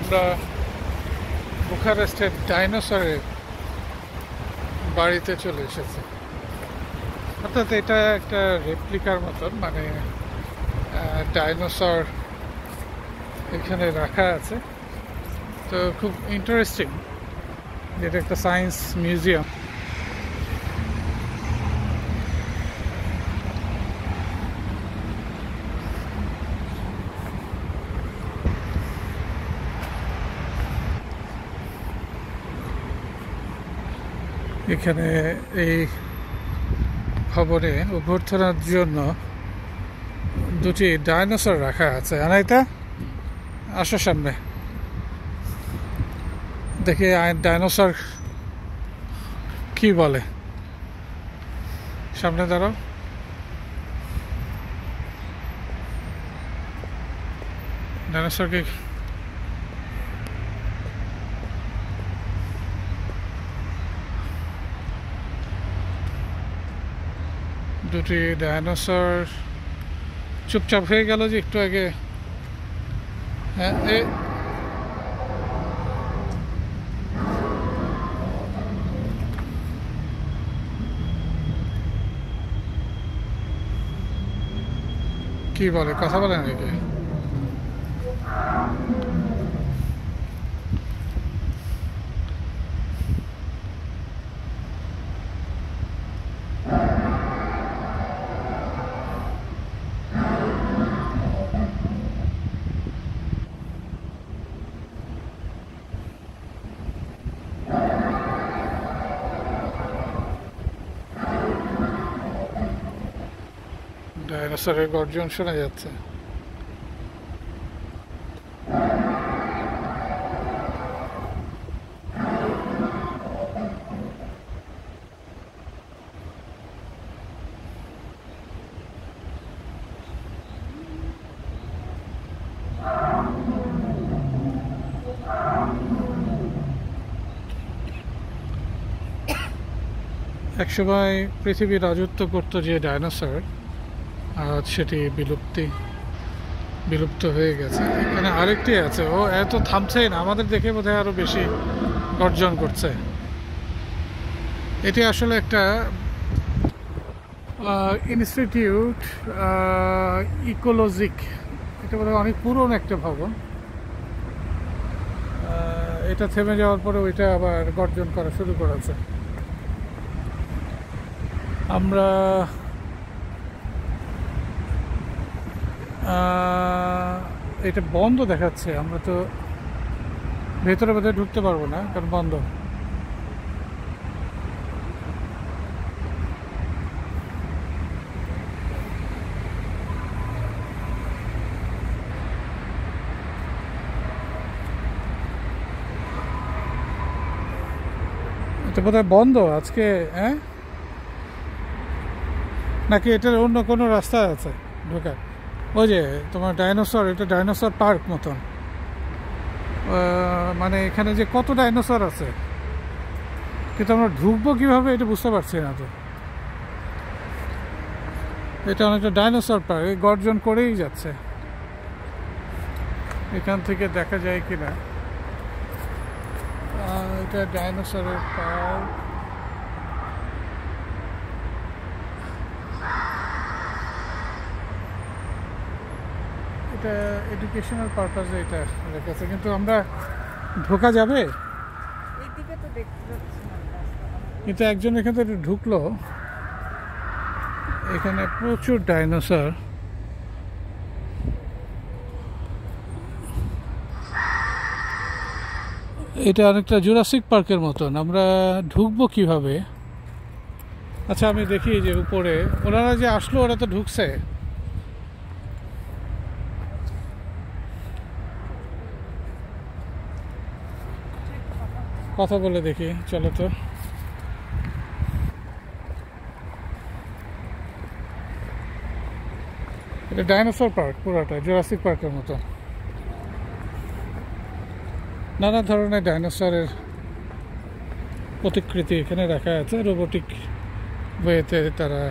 আমরা বুখারেস্টের ডাইনোসরের বাড়িতে চলে এসেছি। অর্থাৎ এটা একটা রেপ্লিকার মতন, মানে ডাইনোসর এখানে রাখা আছে। তো খুব ইন্টারেস্টিং, যেটা একটা সায়েন্স মিউজিয়াম। এখানে এই ভবনে অভ্যর্থনার জন্য দুটি ডাইনোসর রাখা আছে। আনাইতা, আসো সামনে দেখি ডাইনোসর কি বলে। সামনে দাঁড়াও। ডাইনোসরকে দুটি ডাইনোসর চুপচাপ হয়ে গেল যে একটু আগে। হ্যাঁ, কি বলে, কথা বলে নাকি? ডাইনোসরের গর্জন শোনা যাচ্ছে। একসময় পৃথিবী রাজত্ব করত যে ডাইনোসর, আজ সেটি বিলুপ্ত হয়ে গেছে। এখানে আরেকটি আছে, ও এত থামছেই না, আমাদের দেখে বোধহয় আরো বেশি গর্জন করছে। এটি আসলে একটা ইনস্টিটিউট ইকোলজিক, এটা বোধহয় অনেক পুরনো একটা ভবন। এটা থেমে যাওয়ার পরে ওইটা আবার গর্জন করা শুরু করেছে। আমরা এটা বন্ধ দেখাচ্ছে, আমরা তো ভেতরে ঢুকতে পারবো না, কারণ বন্ধ। এটা বোধহয় বন্ধ আজকে। হ্যাঁ, নাকি এটার অন্য কোনো রাস্তা আছে ঢোকার? ওই যে তোমার ডাইনোসর, এটা ডাইনোসর পার্ক মতন, মানে এখানে যে কত ডাইনোসর আছে, কিন্তু আমরা ঢুকবো কিভাবে এটা বুঝতে পারছি না। তো এটা অনেকটা ডাইনোসর পার্ক, গর্জন করেই যাচ্ছে। এখান থেকে দেখা যায় কিনা। এটা ডাইনোসরের পার্ক। এটা এডুকেশনাল পারপাসে এটা লেখা আছে, কিন্তু আমরা ঢোকা যাবে? কিন্তু একজন এখান থেকে ঢুকলো। এখানে প্রচুর ডাইনোসর। এটা অনেকটা জুরাসিক পার্কের মতন, আমরা ঢুকবো কিভাবে? আচ্ছা, আমি দেখি যে উপরে ওনারা যে আসলো, ওরা তো ঢুকছে। কথা বলে দেখি, চলো তো। এটা ডাইনোসর পার্ক, পুরোটা জুরাসিক পার্কের মতো। নানা ধরনের ডাইনোসরের প্রতিকৃতি এখানে রাখা আছে, রোবোটিক ওয়েতে তারা